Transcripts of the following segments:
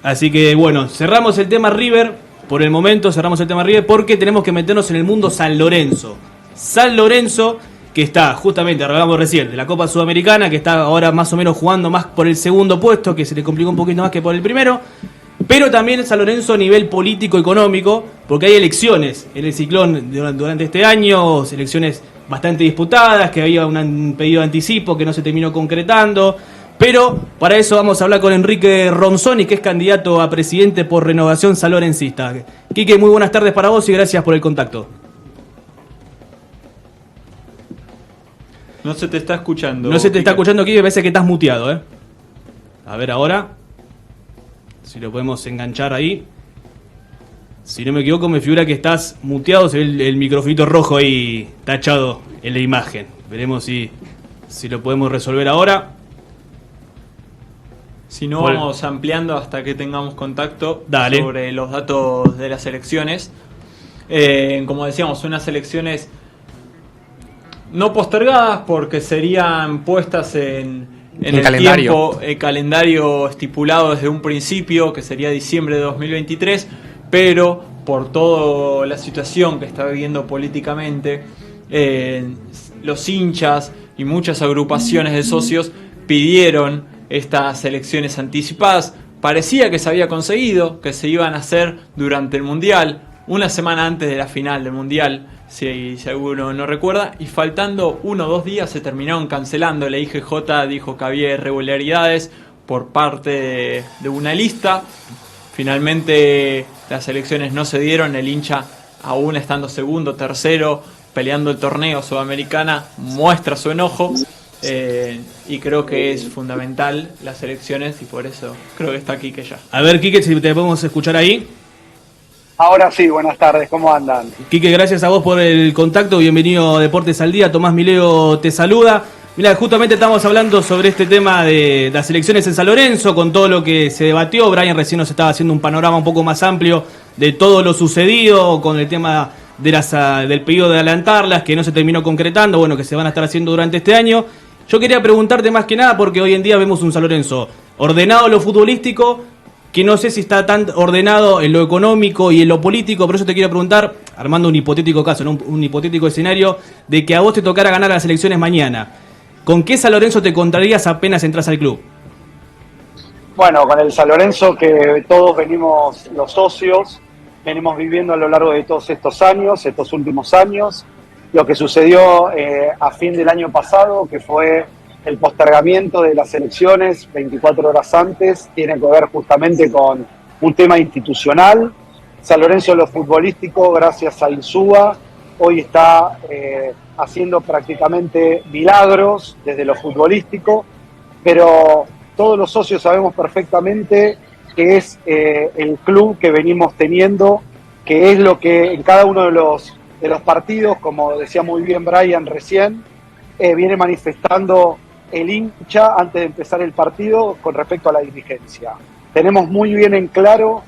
Así que bueno, cerramos el tema River. Por el momento cerramos el tema River porque tenemos que meternos en el mundo San Lorenzo. San Lorenzo, que está justamente, hablamos recién, de la Copa Sudamericana, que está ahora más o menos jugando más por el segundo puesto, que se le complicó un poquito más que por el primero. Pero también San Lorenzo a nivel político-económico, porque hay elecciones en el Ciclón durante este año, elecciones bastante disputadas, que había un pedido de anticipo que no se terminó concretando. Pero para eso vamos a hablar con Enrique Ronzoni, que es candidato a presidente por Renovación Sanlorencista. Quique, muy buenas tardes para vos y gracias por el contacto. No se te está escuchando. No se te está escuchando, Quique, parece que estás muteado, ¿eh? A ver ahora, si lo podemos enganchar ahí. Si no me equivoco, me figura que estás muteado, se ve el microfonito rojo ahí tachado en la imagen. Veremos si lo podemos resolver ahora. Si no, vamos ampliando hasta que tengamos contacto. Dale. Sobre los datos de las elecciones. Como decíamos, unas elecciones no postergadas porque serían puestas en el calendario. tiempo, el calendario estipulado desde un principio, que sería diciembre de 2023, pero por toda la situación que está viviendo políticamente, los hinchas y muchas agrupaciones de socios pidieron estas elecciones anticipadas. Parecía que se había conseguido, que se iban a hacer durante el Mundial, una semana antes de la final del Mundial, si alguno no recuerda, y faltando 1 o 2 días se terminaron cancelando. La IGJ dijo que había irregularidades por parte de una lista. Finalmente las elecciones no se dieron, el hincha, aún estando segundo, tercero, peleando el torneo Sudamericana, muestra su enojo. Y creo que es fundamental las elecciones y por eso creo que está Quique ya. A ver, Quique, si te podemos escuchar ahí. Ahora sí, buenas tardes, ¿cómo andan? Quique, gracias a vos por el contacto, bienvenido a Deportes al Día, Tomás Mileo te saluda. Mira, justamente estamos hablando sobre este tema de las elecciones en San Lorenzo, con todo lo que se debatió. Brian recién nos estaba haciendo un panorama un poco más amplio de todo lo sucedido con el tema de del pedido de adelantarlas, que no se terminó concretando, bueno, que se van a estar haciendo durante este año. Yo quería preguntarte más que nada porque hoy en día vemos un San Lorenzo ordenado en lo futbolístico, que no sé si está tan ordenado en lo económico y en lo político. Por eso te quiero preguntar, armando un hipotético caso, ¿no? un hipotético escenario, de que a vos te tocara ganar las elecciones mañana. ¿Con qué San Lorenzo te encontrarías apenas entras al club? Bueno, con el San Lorenzo que todos venimos, los socios, venimos viviendo a lo largo de todos estos años, estos últimos años. Lo que sucedió a fin del año pasado, que fue el postergamiento de las elecciones 24 horas antes, tiene que ver justamente con un tema institucional. San Lorenzo, lo futbolístico, gracias a Insúa, hoy está haciendo prácticamente milagros desde lo futbolístico, pero todos los socios sabemos perfectamente que es el club que venimos teniendo, que es lo que en cada uno de los partidos, como decía muy bien Brian recién, viene manifestando el hincha antes de empezar el partido con respecto a la dirigencia. Tenemos muy bien en claro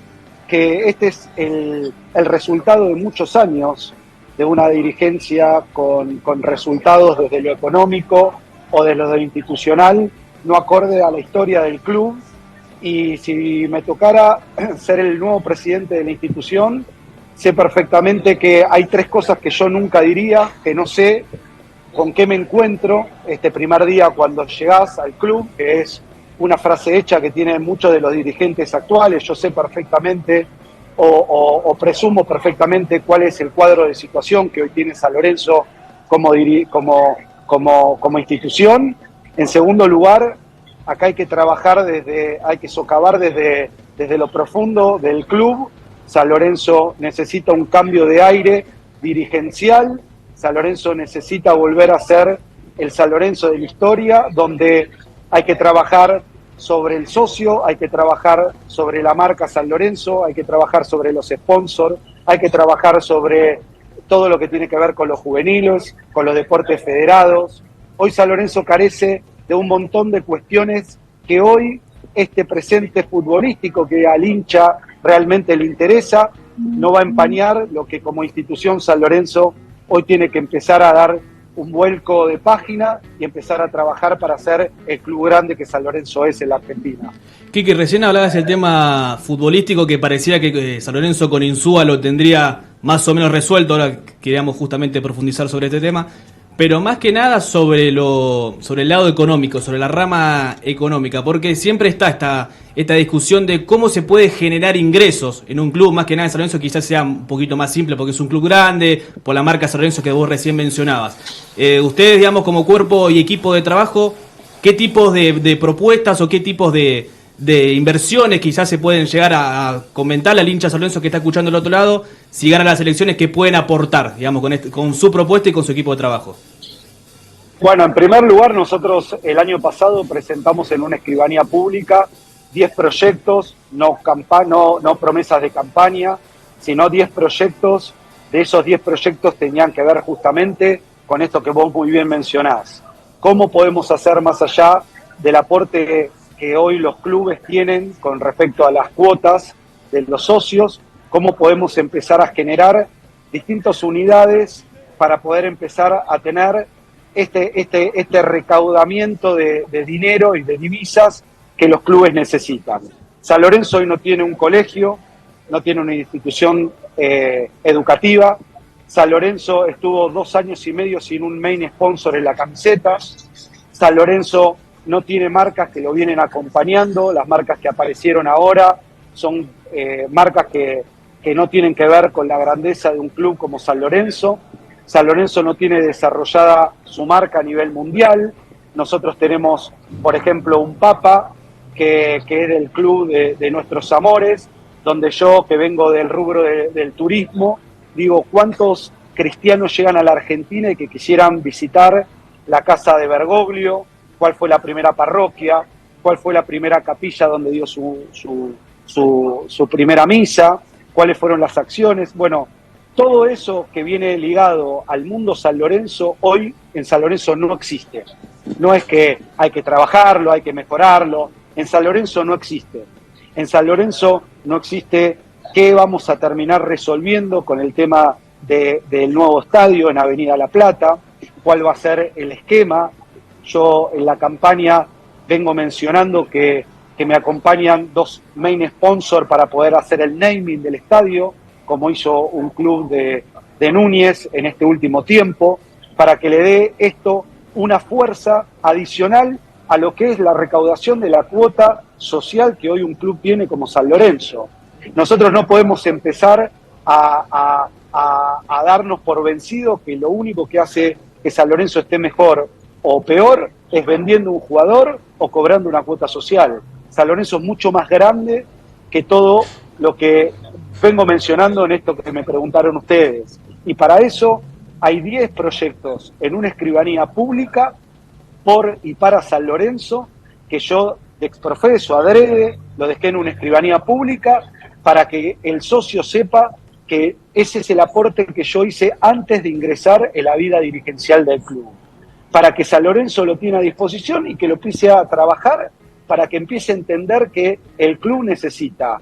que este es el resultado de muchos años de una dirigencia con resultados desde lo económico o desde lo institucional, no acorde a la historia del club. Y si me tocara ser el nuevo presidente de la institución, sé perfectamente que hay 3 cosas que yo nunca diría, que no sé con qué me encuentro este primer día cuando llegás al club, que es una frase hecha que tienen muchos de los dirigentes actuales. Yo sé perfectamente o presumo perfectamente cuál es el cuadro de situación que hoy tiene San Lorenzo como institución. En segundo lugar, acá hay que trabajar hay que socavar desde lo profundo del club. San Lorenzo necesita un cambio de aire dirigencial. San Lorenzo necesita volver a ser el San Lorenzo de la historia, donde hay que trabajar sobre el socio, hay que trabajar sobre la marca San Lorenzo, hay que trabajar sobre los sponsors, hay que trabajar sobre todo lo que tiene que ver con los juveniles, con los deportes federados. Hoy San Lorenzo carece de un montón de cuestiones que hoy este presente futbolístico que al hincha realmente le interesa no va a empañar lo que como institución San Lorenzo hoy tiene que empezar a dar un vuelco de página y empezar a trabajar para ser el club grande que San Lorenzo es en la Argentina. Kiki, recién hablabas del tema futbolístico, que parecía que San Lorenzo con Insúa lo tendría más o menos resuelto. Ahora queríamos justamente profundizar sobre este tema, pero más que nada sobre el lado económico, sobre la rama económica, porque siempre está esta discusión de cómo se puede generar ingresos en un club. Más que nada en San Lorenzo quizás sea un poquito más simple porque es un club grande, por la marca San Lorenzo que vos recién mencionabas. Ustedes, digamos, como cuerpo y equipo de trabajo, ¿qué tipos de propuestas o qué tipos de inversiones quizás se pueden llegar a comentarle al hincha San Lorenzo que está escuchando al otro lado, si ganan las elecciones, que pueden aportar, digamos, con su propuesta y con su equipo de trabajo? Bueno, en primer lugar, nosotros el año pasado presentamos en una escribanía pública 10 proyectos, no promesas de campaña, sino 10 proyectos. De esos 10 proyectos tenían que ver justamente con esto que vos muy bien mencionás. ¿Cómo podemos hacer más allá del aporte que hoy los clubes tienen con respecto a las cuotas de los socios? ¿Cómo podemos empezar a generar distintas unidades para poder empezar a tener este recaudamiento de dinero y de divisas que los clubes necesitan? San Lorenzo hoy no tiene un colegio, no tiene una institución educativa. San Lorenzo estuvo 2 años y medio sin un main sponsor en la camiseta. San Lorenzo no tiene marcas que lo vienen acompañando. Las marcas que aparecieron ahora son marcas que no tienen que ver con la grandeza de un club como San Lorenzo. San Lorenzo no tiene desarrollada su marca a nivel mundial. Nosotros tenemos, por ejemplo, un Papa que es del club de nuestros amores, donde yo, que vengo del rubro del turismo, digo, ¿cuántos cristianos llegan a la Argentina y que quisieran visitar la casa de Bergoglio? ¿Cuál fue la primera parroquia? ¿Cuál fue la primera capilla donde dio su primera misa? ¿Cuáles fueron las acciones? Bueno, todo eso que viene ligado al mundo San Lorenzo, hoy en San Lorenzo no existe. No es que hay que trabajarlo, hay que mejorarlo. En San Lorenzo no existe. En San Lorenzo no existe qué vamos a terminar resolviendo con el tema del nuevo estadio en Avenida La Plata, cuál va a ser el esquema. Yo en la campaña vengo mencionando que me acompañan 2 main sponsors para poder hacer el naming del estadio, como hizo un club de Núñez en este último tiempo, para que le dé esto una fuerza adicional a lo que es la recaudación de la cuota social que hoy un club tiene como San Lorenzo. Nosotros no podemos empezar a darnos por vencido que lo único que hace que San Lorenzo esté mejor o peor es vendiendo un jugador o cobrando una cuota social. San Lorenzo es mucho más grande que todo lo que vengo mencionando en esto que me preguntaron ustedes. Y para eso hay 10 proyectos en una escribanía pública por y para San Lorenzo, que yo de exprofeso, adrede, lo dejé en una escribanía pública para que el socio sepa que ese es el aporte que yo hice antes de ingresar en la vida dirigencial del club. Para que San Lorenzo lo tiene a disposición y que lo empiece a trabajar, para que empiece a entender que el club necesita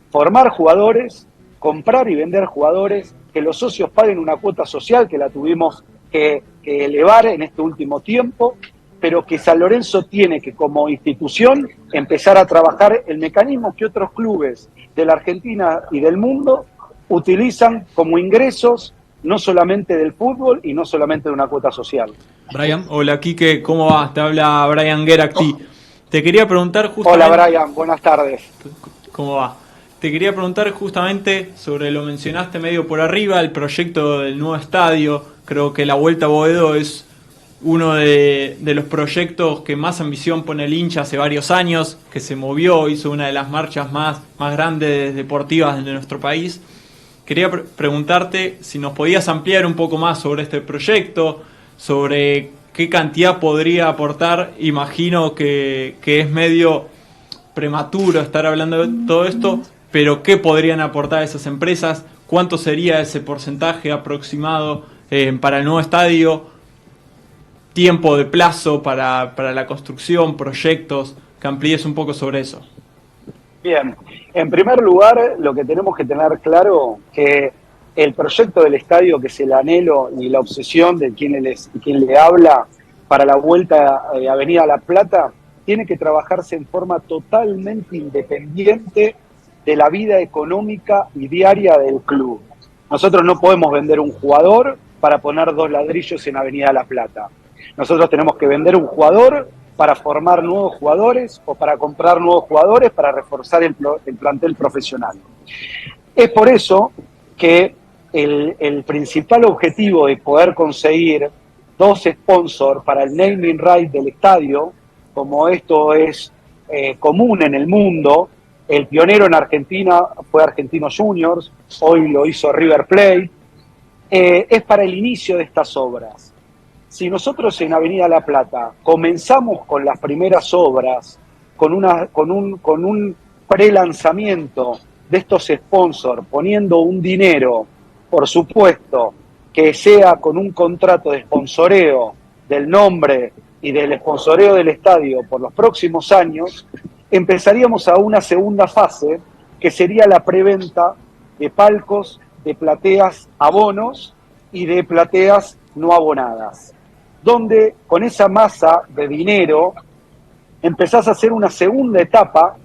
formar jugadores, comprar y vender jugadores, que los socios paguen una cuota social que la tuvimos que elevar en este último tiempo, pero que San Lorenzo tiene que, como institución, empezar a trabajar el mecanismo que otros clubes de la Argentina y del mundo utilizan como ingresos, no solamente del fútbol y no solamente de una cuota social. Brian. Hola, Quique, ¿cómo vas? Te habla Brian Geracti. Te quería preguntar justamente... Hola, Brian, buenas tardes. ¿Cómo va? Te quería preguntar justamente sobre, lo mencionaste medio por arriba, el proyecto del nuevo estadio. Creo que la Vuelta a Boedo es uno de los proyectos que más ambición pone el hincha hace varios años, que se movió, hizo una de las marchas más grandes deportivas de nuestro país. Quería preguntarte si nos podías ampliar un poco más sobre este proyecto, sobre qué cantidad podría aportar. Imagino que es medio prematuro estar hablando de todo esto, pero ¿qué podrían aportar esas empresas? ¿Cuánto sería ese porcentaje aproximado para el nuevo estadio? Tiempo de plazo para la construcción, proyectos, que amplíes un poco sobre eso. Bien, en primer lugar, lo que tenemos que tener claro que el proyecto del estadio, que es el anhelo y la obsesión de quien le habla para la vuelta a Avenida La Plata, tiene que trabajarse en forma totalmente independiente de la vida económica y diaria del club. Nosotros no podemos vender un jugador para poner 2 ladrillos en Avenida La Plata. Nosotros tenemos que vender un jugador para formar nuevos jugadores o para comprar nuevos jugadores para reforzar el plantel profesional. Es por eso que el principal objetivo de poder conseguir 2 sponsors para el naming right del estadio, como esto es común en el mundo, el pionero en Argentina fue Argentinos Juniors, hoy lo hizo River Plate, es para el inicio de estas obras. Si nosotros en Avenida La Plata comenzamos con las primeras obras, con un pre-lanzamiento de estos sponsors, poniendo un dinero, por supuesto, que sea con un contrato de sponsoreo del nombre y del sponsoreo del estadio por los próximos años, empezaríamos a una segunda fase, que sería la preventa de palcos, de plateas abonos y de plateas no abonadas, donde con esa masa de dinero empezás a hacer una segunda etapa,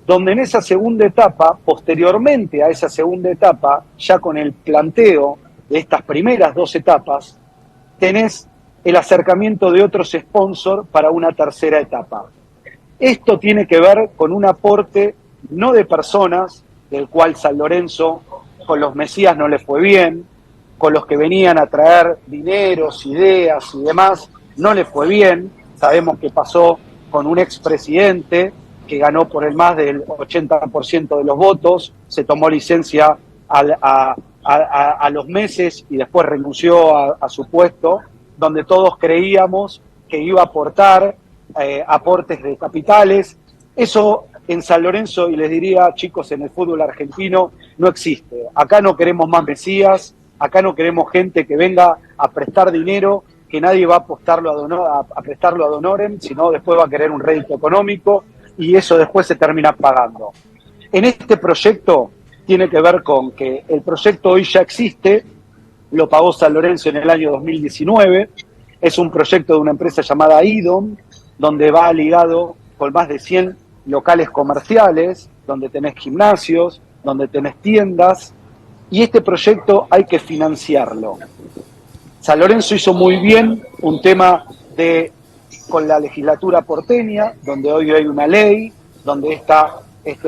donde en esa segunda etapa, posteriormente a esa segunda etapa, ya con el planteo de estas primeras 2 etapas, tenés el acercamiento de otros sponsors para una tercera etapa. Esto tiene que ver con un aporte no de personas, del cual San Lorenzo con los Mesías no le fue bien, con los que venían a traer dineros, ideas y demás, no le fue bien. Sabemos que pasó con un expresidente que ganó por el más del 80% de los votos, se tomó licencia a los meses y después renunció a su puesto, donde todos creíamos que iba a aportar aportes de capitales. Eso en San Lorenzo, y les diría, chicos, en el fútbol argentino no existe. Acá no queremos más Mesías, acá no queremos gente que venga a prestar dinero, que nadie va a prestarlo ad honorem, sino después va a querer un rédito económico y eso después se termina pagando. En este proyecto tiene que ver con que el proyecto hoy ya existe, lo pagó San Lorenzo en el año 2019, es un proyecto de una empresa llamada IDOM, donde va ligado con más de 100 locales comerciales, donde tenés gimnasios, donde tenés tiendas, y este proyecto hay que financiarlo. San Lorenzo hizo muy bien un tema con la legislatura porteña, donde hoy hay una ley, donde esta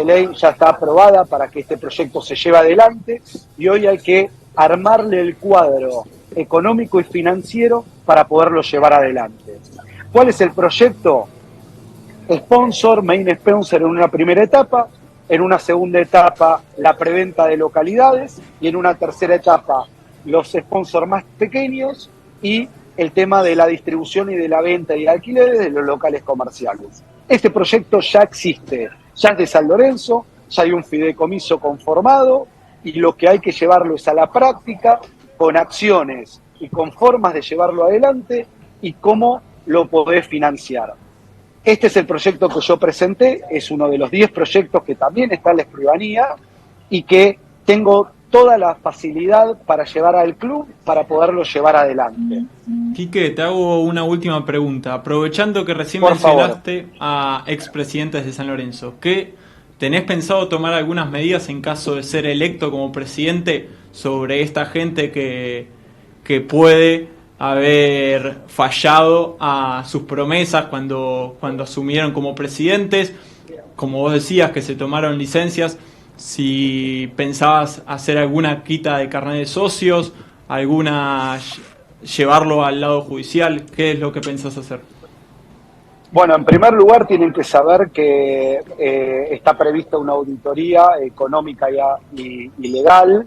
ley ya está aprobada para que este proyecto se lleve adelante, y hoy hay que armarle el cuadro económico y financiero para poderlo llevar adelante. ¿Cuál es el proyecto? Main sponsor en una primera etapa, en una segunda etapa la preventa de localidades y en una tercera etapa los sponsors más pequeños y el tema de la distribución y de la venta y alquileres de los locales comerciales. Este proyecto ya existe, ya es de San Lorenzo, ya hay un fideicomiso conformado y lo que hay que llevarlo es a la práctica con acciones y con formas de llevarlo adelante y cómo lo podés financiar. Este es el proyecto que yo presenté, es uno de los 10 proyectos que también está en la escribanía y que tengo toda la facilidad para llevar al club para poderlo llevar adelante. Quique, te hago una última pregunta. Aprovechando que recién Por mencionaste a expresidentes de San Lorenzo, ¿qué tenés pensado tomar algunas medidas en caso de ser electo como presidente sobre esta gente que puede haber fallado a sus promesas cuando asumieron como presidentes? Como vos decías, que se tomaron licencias. Si pensabas hacer alguna quita de carnet de socios, llevarlo al lado judicial, ¿qué es lo que pensás hacer? Bueno, en primer lugar tienen que saber que está prevista una auditoría económica y legal.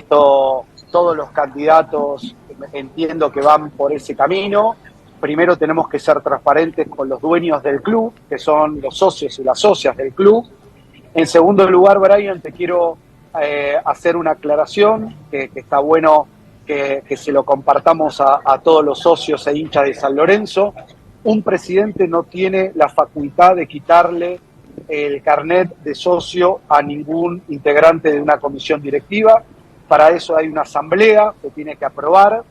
Todos los candidatos entiendo que van por ese camino. Primero tenemos que ser transparentes con los dueños del club, que son los socios y las socias del club. En segundo lugar, Brian, te quiero hacer una aclaración que está bueno que se lo compartamos a todos los socios e hinchas de San Lorenzo. Un presidente no tiene la facultad de quitarle el carnet de socio a ningún integrante de una comisión directiva. Para eso hay una asamblea que tiene que aprobar,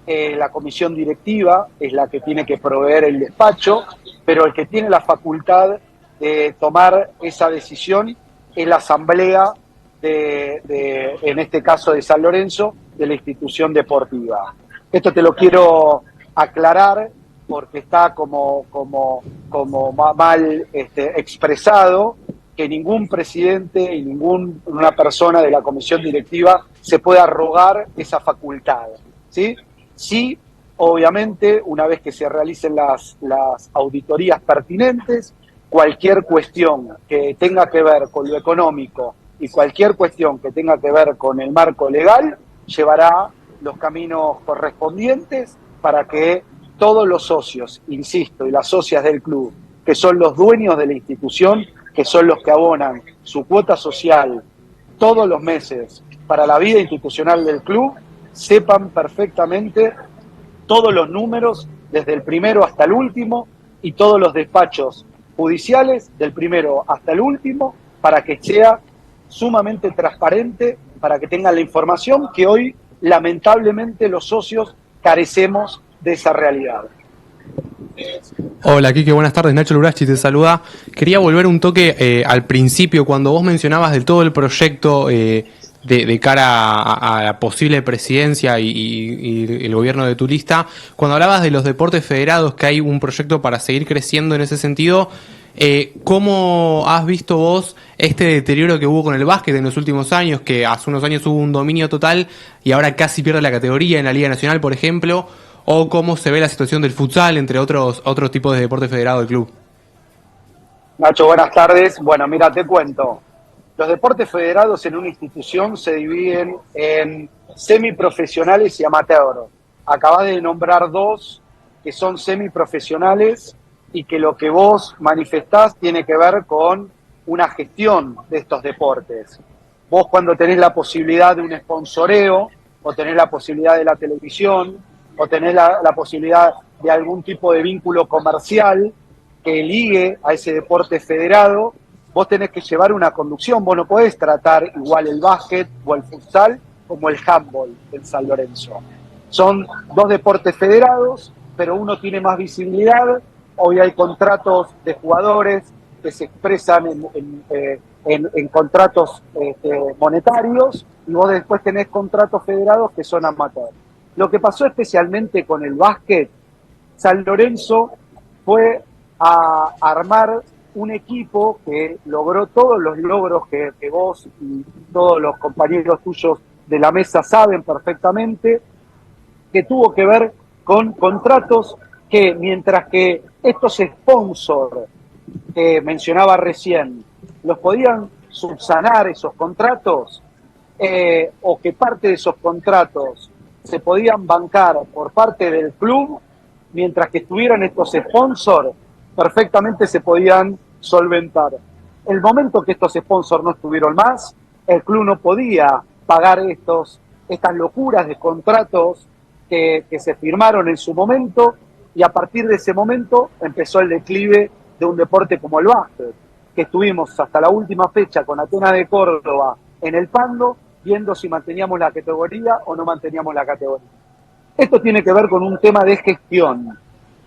la comisión directiva es la que tiene que proveer el despacho, pero el que tiene la facultad de tomar esa decisión es la asamblea en este caso de San Lorenzo, de la institución deportiva. Esto te lo quiero aclarar porque está como mal expresado, que ningún presidente y ninguna persona de la comisión directiva se pueda arrogar esa facultad, ¿sí? Sí, obviamente, una vez que se realicen las auditorías pertinentes, cualquier cuestión que tenga que ver con lo económico y cualquier cuestión que tenga que ver con el marco legal, llevará los caminos correspondientes para que todos los socios, insisto, y las socias del club, que son los dueños de la institución, que son los que abonan su cuota social todos los meses para la vida institucional del club, sepan perfectamente todos los números, desde el primero hasta el último, y todos los despachos judiciales, del primero hasta el último, para que sea sumamente transparente, para que tengan la información que hoy, lamentablemente, los socios carecemos de esa realidad. Hola, Quique, buenas tardes. Nacho Lurachi te saluda. Quería volver un toque al principio, cuando vos mencionabas del todo el proyecto de cara a la posible presidencia y el gobierno de tu lista. Cuando hablabas de los deportes federados, que hay un proyecto para seguir creciendo en ese sentido, ¿cómo has visto vos este deterioro que hubo con el básquet en los últimos años? Que hace unos años hubo un dominio total y ahora casi pierde la categoría en la Liga Nacional, por ejemplo. ¿O cómo se ve la situación del futsal, entre otros tipos de deporte federado del club? Nacho, buenas tardes. Bueno, mira, te cuento. Los deportes federados en una institución se dividen en semiprofesionales y amateur. Acabas de nombrar dos que son semiprofesionales y que lo que vos manifestás tiene que ver con una gestión de estos deportes. Vos cuando tenés la posibilidad de un sponsoreo, o tenés la posibilidad de la televisión, o tenés la posibilidad de algún tipo de vínculo comercial que ligue a ese deporte federado, vos tenés que llevar una conducción. Vos no podés tratar igual el básquet o el futsal como el handball en San Lorenzo. Son dos deportes federados, pero uno tiene más visibilidad. Hoy hay contratos de jugadores que se expresan en contratos monetarios, y vos después tenés contratos federados que son amateur. Lo que pasó especialmente con el básquet, San Lorenzo fue a armar un equipo que logró todos los logros que vos y todos los compañeros tuyos de la mesa saben perfectamente, que tuvo que ver con contratos que, mientras que estos sponsors que mencionaba recién, los podían subsanar esos contratos, o que parte de esos contratos se podían bancar por parte del club, mientras que estuvieran estos sponsors, perfectamente se podían solventar. El momento que estos sponsors no estuvieron más, el club no podía pagar estas locuras de contratos que se firmaron en su momento, y a partir de ese momento empezó el declive de un deporte como el básquet, que estuvimos hasta la última fecha con Atenas de Córdoba en el Pando, viendo si manteníamos la categoría o no manteníamos la categoría. Esto tiene que ver con un tema de gestión,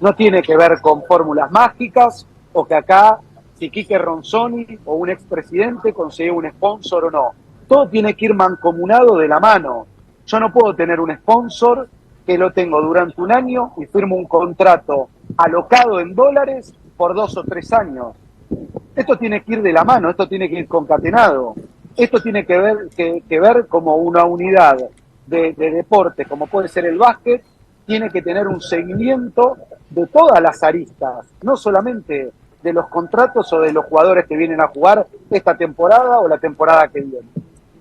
no tiene que ver con fórmulas mágicas, o que acá, si Quique Ronzoni o un expresidente consiguió un sponsor o no. Todo tiene que ir mancomunado de la mano. Yo no puedo tener un sponsor que lo tengo durante un año y firmo un contrato alocado en dólares por 2 o 3 años. Esto tiene que ir de la mano, esto tiene que ir concatenado. Esto tiene que ver como una unidad de deporte, como puede ser el básquet, tiene que tener un seguimiento de todas las aristas, no solamente de los contratos o de los jugadores que vienen a jugar esta temporada o la temporada que viene.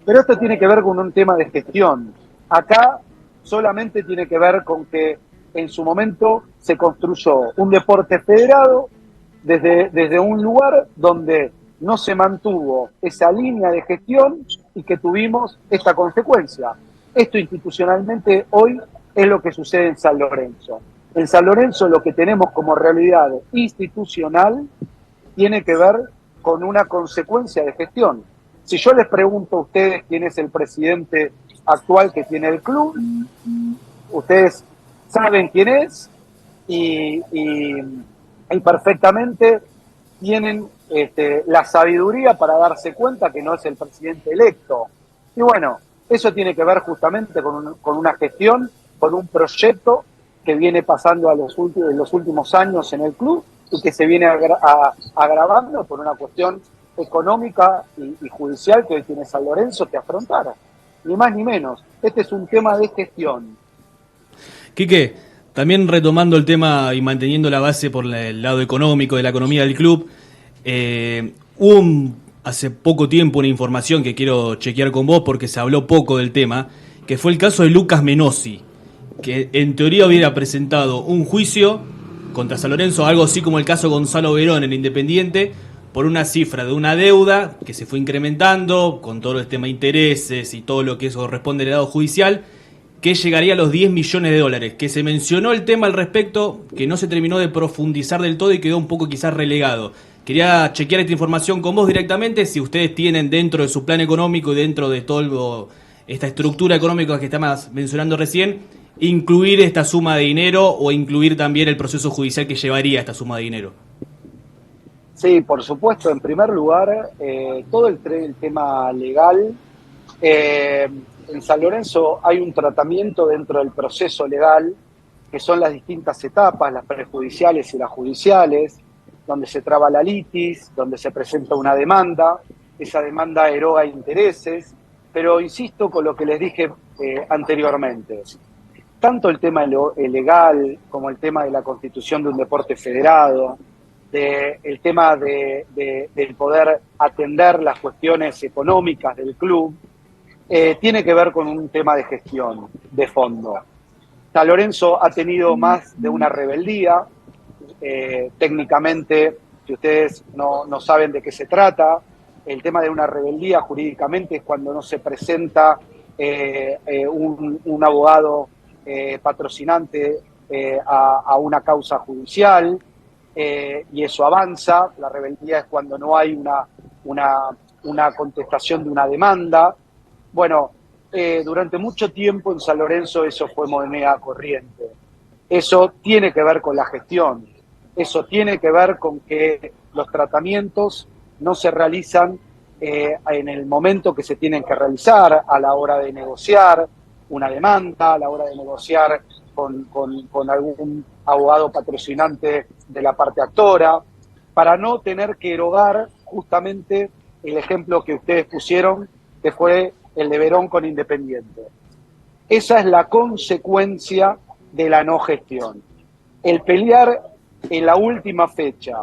Pero esto tiene que ver con un tema de gestión. Acá solamente tiene que ver con que en su momento se construyó un deporte federado desde un lugar donde no se mantuvo esa línea de gestión y que tuvimos esta consecuencia. Esto institucionalmente hoy es lo que sucede en San Lorenzo. En San Lorenzo lo que tenemos como realidad institucional tiene que ver con una consecuencia de gestión. Si yo les pregunto a ustedes quién es el presidente actual que tiene el club. Ustedes saben quién es y perfectamente tienen la sabiduría para darse cuenta que no es el presidente electo. Y bueno, eso tiene que ver justamente con una gestión, con un proyecto que viene pasando en los últimos años en el club y que se viene agravando por una cuestión económica y judicial que hoy tiene San Lorenzo que afrontar. Ni más ni menos. Este es un tema de gestión. Quique, también retomando el tema y manteniendo la base por el lado económico de la economía del club, hubo hace poco tiempo una información que quiero chequear con vos porque se habló poco del tema, que fue el caso de Lucas Menossi, que en teoría hubiera presentado un juicio contra San Lorenzo, algo así como el caso Gonzalo Verón en Independiente, por una cifra de una deuda que se fue incrementando con todo el tema de intereses y todo lo que eso corresponde al lado judicial, que llegaría a los 10 millones de dólares, que se mencionó el tema al respecto, que no se terminó de profundizar del todo y quedó un poco quizás relegado. Quería chequear esta información con vos directamente, si ustedes tienen dentro de su plan económico y dentro de toda esta estructura económica que estabas mencionando recién, incluir esta suma de dinero o incluir también el proceso judicial que llevaría a esta suma de dinero. Sí, por supuesto. En primer lugar, todo el tema legal. En San Lorenzo hay un tratamiento dentro del proceso legal, que son las distintas etapas, las prejudiciales y las judiciales, donde se traba la litis, donde se presenta una demanda, esa demanda eroga intereses, pero insisto con lo que les dije anteriormente. Tanto el tema legal como el tema de la constitución de un deporte federado, el tema del poder atender las cuestiones económicas del club, tiene que ver con un tema de gestión, de fondo. San Lorenzo ha tenido más de una rebeldía, técnicamente, si ustedes no saben de qué se trata, el tema de una rebeldía jurídicamente es cuando no se presenta un abogado patrocinante a una causa judicial, y eso avanza. La rebeldía es cuando no hay una contestación de una demanda. Bueno, durante mucho tiempo en San Lorenzo eso fue moneda corriente. Eso tiene que ver con la gestión. Eso tiene que ver con que los tratamientos no se realizan en el momento que se tienen que realizar, a la hora de negociar una demanda, a la hora de negociar con algún abogado patrocinante de la parte actora, para no tener que erogar justamente el ejemplo que ustedes pusieron, que fue el de Verón con Independiente. Esa es la consecuencia de la no gestión. El pelear en la última fecha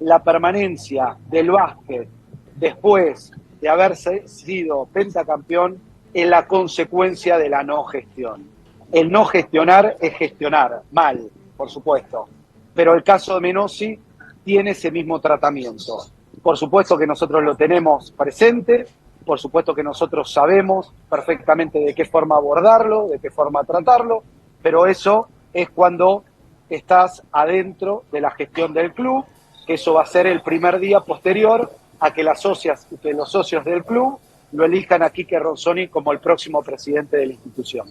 la permanencia del básquet después de haber sido pentacampeón es la consecuencia de la no gestión. El no gestionar es gestionar mal, por supuesto, pero el caso de Menossi tiene ese mismo tratamiento. Por supuesto que nosotros lo tenemos presente, por supuesto que nosotros sabemos perfectamente de qué forma abordarlo, de qué forma tratarlo, pero eso es cuando estás adentro de la gestión del club, que eso va a ser el primer día posterior a que los socios del club lo elijan a Quique Ronzoni como el próximo presidente de la institución.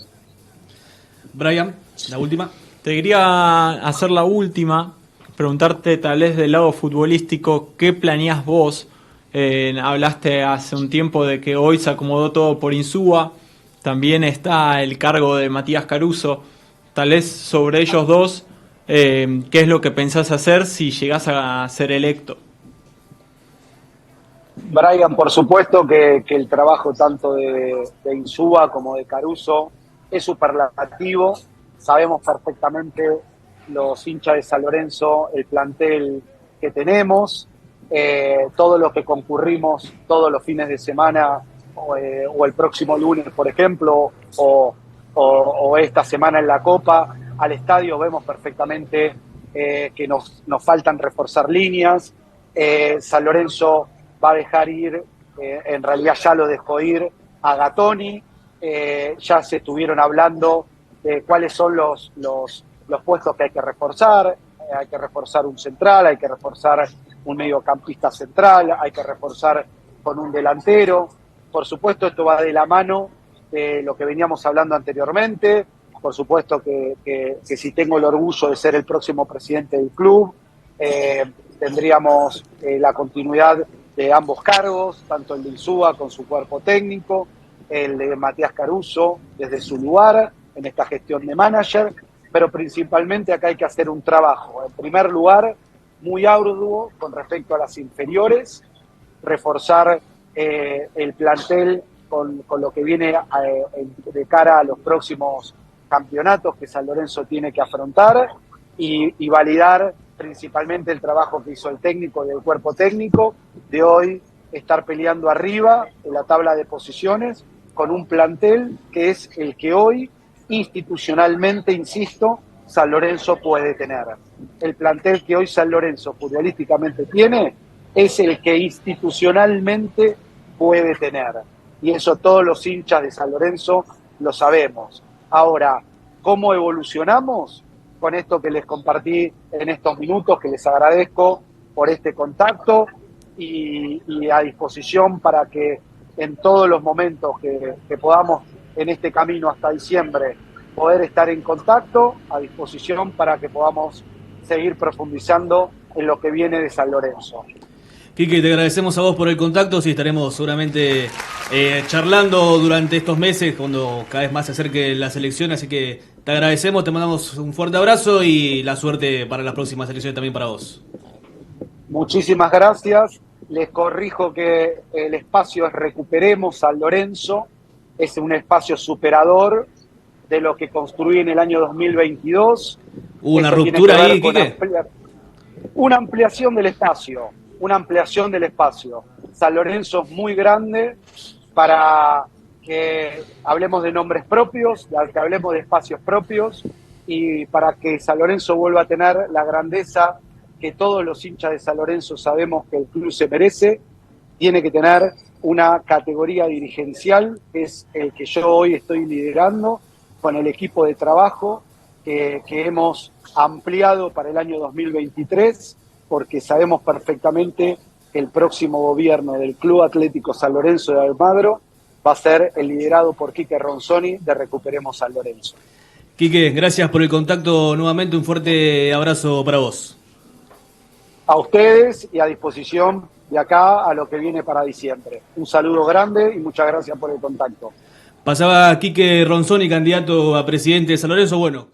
Brian, la última. Te quería hacer la última, preguntarte tal vez del lado futbolístico, ¿qué planeás vos? Hablaste hace un tiempo de que hoy se acomodó todo por Insúa, también está el cargo de Matías Caruso, tal vez sobre ellos dos, ¿qué es lo que pensás hacer si llegás a ser electo? Brian, por supuesto que el trabajo tanto de Insúa como de Caruso es superlativo. Sabemos perfectamente los hinchas de San Lorenzo, el plantel que tenemos, todos los que concurrimos todos los fines de semana o el próximo lunes, por ejemplo, o esta semana en la Copa, al estadio vemos perfectamente que nos faltan reforzar líneas. San Lorenzo va a dejar ir, en realidad ya lo dejó ir, a Gatoni. Ya se estuvieron hablando de cuáles son los puestos que hay que reforzar. Hay que reforzar un central, hay que reforzar un mediocampista central, hay que reforzar con un delantero. Por supuesto, esto va de la mano lo que veníamos hablando anteriormente. Por supuesto que si tengo el orgullo de ser el próximo presidente del club, tendríamos la continuidad de ambos cargos, tanto el de Insúa con su cuerpo técnico, el de Matías Caruso desde su lugar en esta gestión de manager, pero principalmente acá hay que hacer un trabajo. En primer lugar, muy arduo con respecto a las inferiores, reforzar el plantel con lo que viene de cara a los próximos campeonatos que San Lorenzo tiene que afrontar y validar principalmente el trabajo que hizo el técnico y el cuerpo técnico de hoy estar peleando arriba en la tabla de posiciones con un plantel que es el que hoy institucionalmente, insisto, San Lorenzo puede tener. El plantel que hoy San Lorenzo futbolísticamente tiene es el que institucionalmente puede tener. Y eso todos los hinchas de San Lorenzo lo sabemos. Ahora, ¿cómo evolucionamos? Con esto que les compartí en estos minutos, que les agradezco por este contacto y a disposición para que en todos los momentos que podamos en este camino hasta diciembre poder estar en contacto, a disposición para que podamos seguir profundizando en lo que viene de San Lorenzo. Quique, te agradecemos a vos por el contacto, sí, estaremos seguramente charlando durante estos meses cuando cada vez más se acerque la selección, así que te agradecemos, te mandamos un fuerte abrazo y la suerte para las próximas elecciones también para vos. Muchísimas gracias, les corrijo que el espacio es Recuperemos San Lorenzo, es un espacio superador de lo que construí en el año 2022. ¿Hubo una ruptura ahí, Quique? Una ampliación del espacio. San Lorenzo es muy grande para que hablemos de nombres propios, que hablemos de espacios propios y para que San Lorenzo vuelva a tener la grandeza que todos los hinchas de San Lorenzo sabemos que el club se merece. Tiene que tener una categoría dirigencial, que es el que yo hoy estoy liderando con el equipo de trabajo que hemos ampliado para el año 2023, porque sabemos perfectamente que el próximo gobierno del Club Atlético San Lorenzo de Almagro va a ser el liderado por Quique Ronzoni de Recuperemos San Lorenzo. Quique, gracias por el contacto nuevamente, un fuerte abrazo para vos. A ustedes y a disposición de acá a lo que viene para diciembre. Un saludo grande y muchas gracias por el contacto. Pasaba Quique Ronzoni, candidato a presidente de San Lorenzo. Bueno,